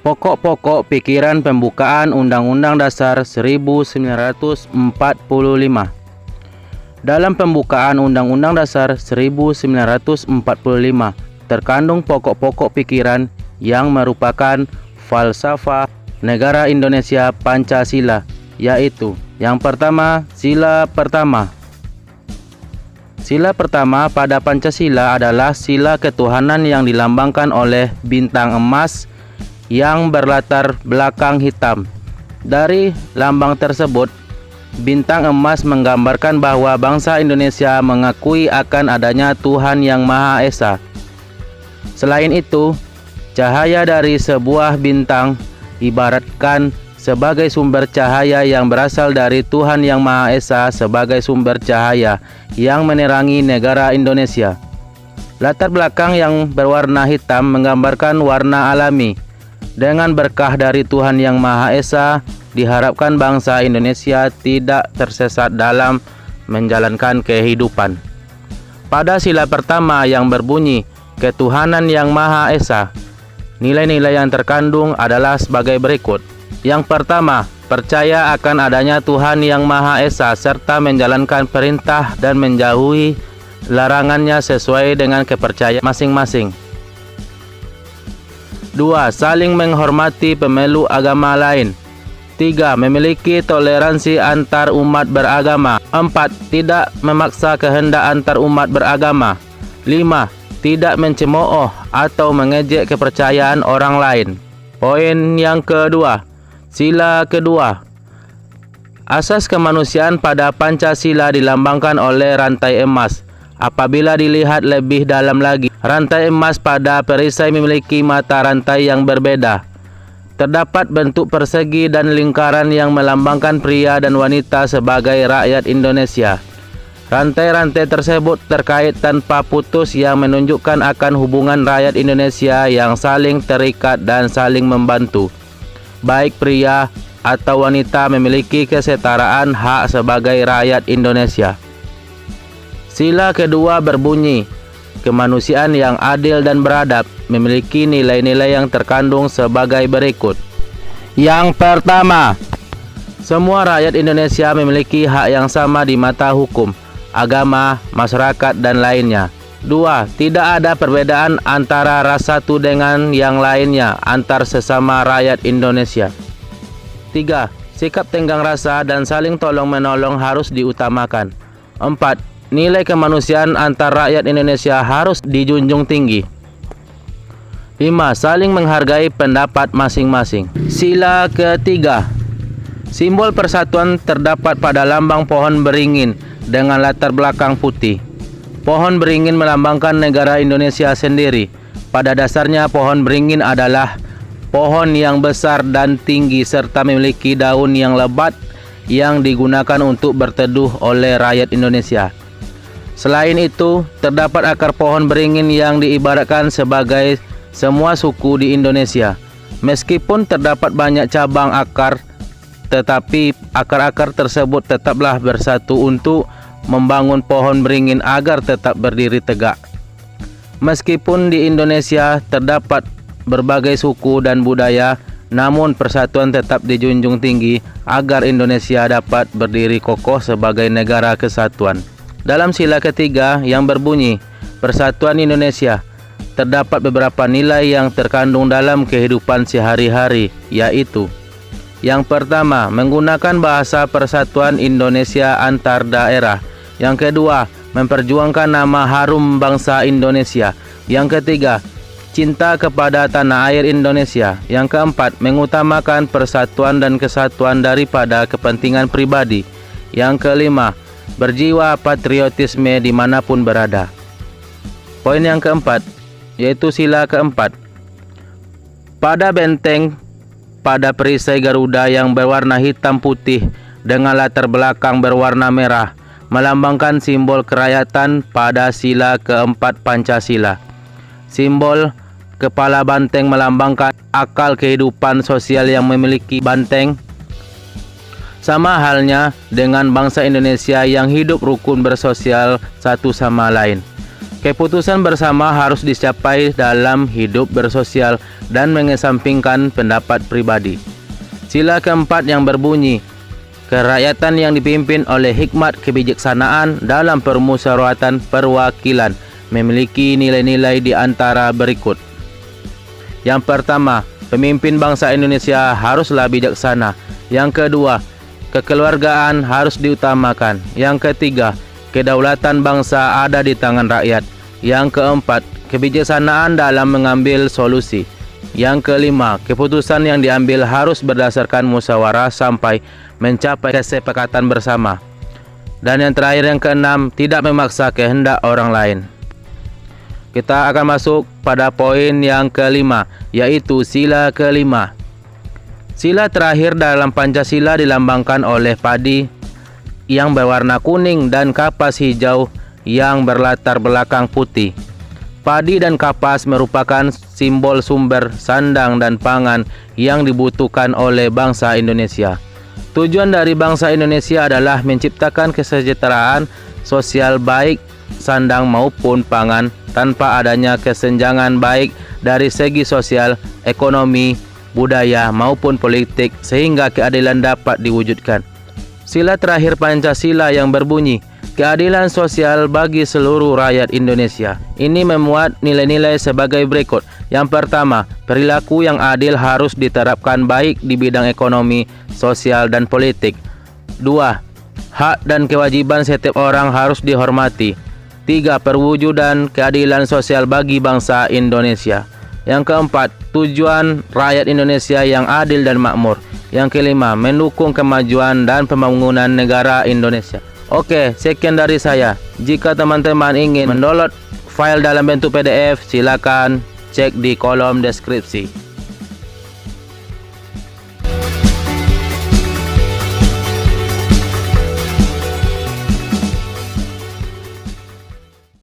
Pokok-pokok pikiran pembukaan Undang-Undang Dasar 1945. Dalam pembukaan Undang-Undang Dasar 1945 terkandung pokok-pokok pikiran yang merupakan falsafah negara Indonesia Pancasila, yaitu yang pertama, sila pertama. Sila pertama pada Pancasila adalah sila ketuhanan yang dilambangkan oleh bintang emas yang berlatar belakang hitam. Dari lambang tersebut, bintang emas menggambarkan bahwa bangsa Indonesia mengakui akan adanya Tuhan Yang Maha Esa. Selain itu, cahaya dari sebuah bintang ibaratkan sebagai sumber cahaya yang berasal dari Tuhan Yang Maha Esa sebagai sumber cahaya yang menerangi negara Indonesia. Latar belakang yang berwarna hitam menggambarkan warna alami. Dengan berkah dari Tuhan Yang Maha Esa, diharapkan bangsa Indonesia tidak tersesat dalam menjalankan kehidupan. Pada sila pertama yang berbunyi ketuhanan Yang Maha Esa, nilai-nilai yang terkandung adalah sebagai berikut. Yang pertama, percaya akan adanya Tuhan Yang Maha Esa serta menjalankan perintah dan menjauhi larangannya sesuai dengan kepercayaan masing-masing. 2. Saling menghormati pemeluk agama lain. 3. Memiliki toleransi antar umat beragama. 4. Tidak memaksa kehendak antar umat beragama. 5. Tidak mencemooh atau mengejek kepercayaan orang lain. Poin yang kedua, sila kedua. Asas kemanusiaan pada Pancasila dilambangkan oleh rantai emas. Apabila dilihat lebih dalam lagi, rantai emas pada perisai memiliki mata rantai yang berbeda. Terdapat bentuk persegi dan lingkaran yang melambangkan pria dan wanita sebagai rakyat Indonesia. Rantai-rantai tersebut terkait tanpa putus yang menunjukkan akan hubungan rakyat Indonesia yang saling terikat dan saling membantu. Baik pria atau wanita memiliki kesetaraan hak sebagai rakyat Indonesia. Sila kedua berbunyi, kemanusiaan yang adil dan beradab, memiliki nilai-nilai yang terkandung sebagai berikut. Yang pertama, semua rakyat Indonesia memiliki hak yang sama di mata hukum, agama, masyarakat, dan lainnya. 2. Tidak ada perbedaan antara ras satu dengan yang lainnya antar sesama rakyat Indonesia. 3. Sikap tenggang rasa dan saling tolong-menolong harus diutamakan. 4. Nilai kemanusiaan antar rakyat Indonesia harus dijunjung tinggi. 5. Saling menghargai pendapat masing-masing. Sila ketiga. Simbol persatuan terdapat pada lambang pohon beringin dengan latar belakang putih. Pohon beringin melambangkan negara Indonesia sendiri. Pada dasarnya pohon beringin adalah pohon yang besar dan tinggi serta memiliki daun yang lebat yang digunakan untuk berteduh oleh rakyat Indonesia. Selain itu, terdapat akar pohon beringin yang diibaratkan sebagai semua suku di Indonesia. Meskipun terdapat banyak cabang akar, tetapi akar-akar tersebut tetaplah bersatu untuk membangun pohon beringin agar tetap berdiri tegak. Meskipun di Indonesia terdapat berbagai suku dan budaya, namun persatuan tetap dijunjung tinggi agar Indonesia dapat berdiri kokoh sebagai negara kesatuan. Dalam sila ketiga yang berbunyi Persatuan Indonesia, terdapat beberapa nilai yang terkandung dalam kehidupan sehari-hari, yaitu: yang pertama, menggunakan bahasa persatuan Indonesia antar daerah. Yang kedua, memperjuangkan nama harum bangsa Indonesia. Yang ketiga, cinta kepada tanah air Indonesia. Yang keempat, mengutamakan persatuan dan kesatuan daripada kepentingan pribadi. Yang kelima, berjiwa patriotisme dimanapun berada. Poin yang keempat, yaitu sila keempat. Pada benteng pada perisai Garuda yang berwarna hitam putih dengan latar belakang berwarna merah, melambangkan simbol kerakyatan pada sila keempat Pancasila. Simbol kepala banteng melambangkan akal kehidupan sosial yang memiliki banteng. Sama halnya dengan bangsa Indonesia yang hidup rukun bersosial satu sama lain. Keputusan bersama harus dicapai dalam hidup bersosial dan mengesampingkan pendapat pribadi. Sila keempat yang berbunyi, kerakyatan yang dipimpin oleh hikmat kebijaksanaan dalam permusyawaratan perwakilan memiliki nilai-nilai di antara berikut. Yang pertama, pemimpin bangsa Indonesia haruslah bijaksana. Yang kedua, kekeluargaan harus diutamakan. Yang ketiga, kedaulatan bangsa ada di tangan rakyat. Yang keempat, kebijaksanaan dalam mengambil solusi. Yang kelima, keputusan yang diambil harus berdasarkan musyawarah sampai mencapai kesepakatan bersama. Dan yang terakhir, yang keenam, tidak memaksa kehendak orang lain. Kita akan masuk pada poin yang kelima, yaitu sila kelima. Sila terakhir dalam Pancasila dilambangkan oleh padi yang berwarna kuning dan kapas hijau yang berlatar belakang putih. Padi dan kapas merupakan simbol sumber sandang dan pangan yang dibutuhkan oleh bangsa Indonesia. Tujuan dari bangsa Indonesia adalah menciptakan kesejahteraan sosial baik sandang maupun pangan tanpa adanya kesenjangan baik dari segi sosial, ekonomi, budaya maupun politik sehingga keadilan dapat diwujudkan. Sila terakhir Pancasila yang berbunyi, keadilan sosial bagi seluruh rakyat Indonesia. Ini memuat nilai-nilai sebagai berikut. Yang pertama, perilaku yang adil harus diterapkan baik di bidang ekonomi, sosial, dan politik. 2. Hak dan kewajiban setiap orang harus dihormati. 3. Perwujudan keadilan sosial bagi bangsa Indonesia. Yang keempat, tujuan rakyat Indonesia yang adil dan makmur. Yang kelima, mendukung kemajuan dan pembangunan negara Indonesia. Oke, sekian dari saya. Jika teman-teman ingin mendownload file dalam bentuk PDF, silakan cek di kolom deskripsi.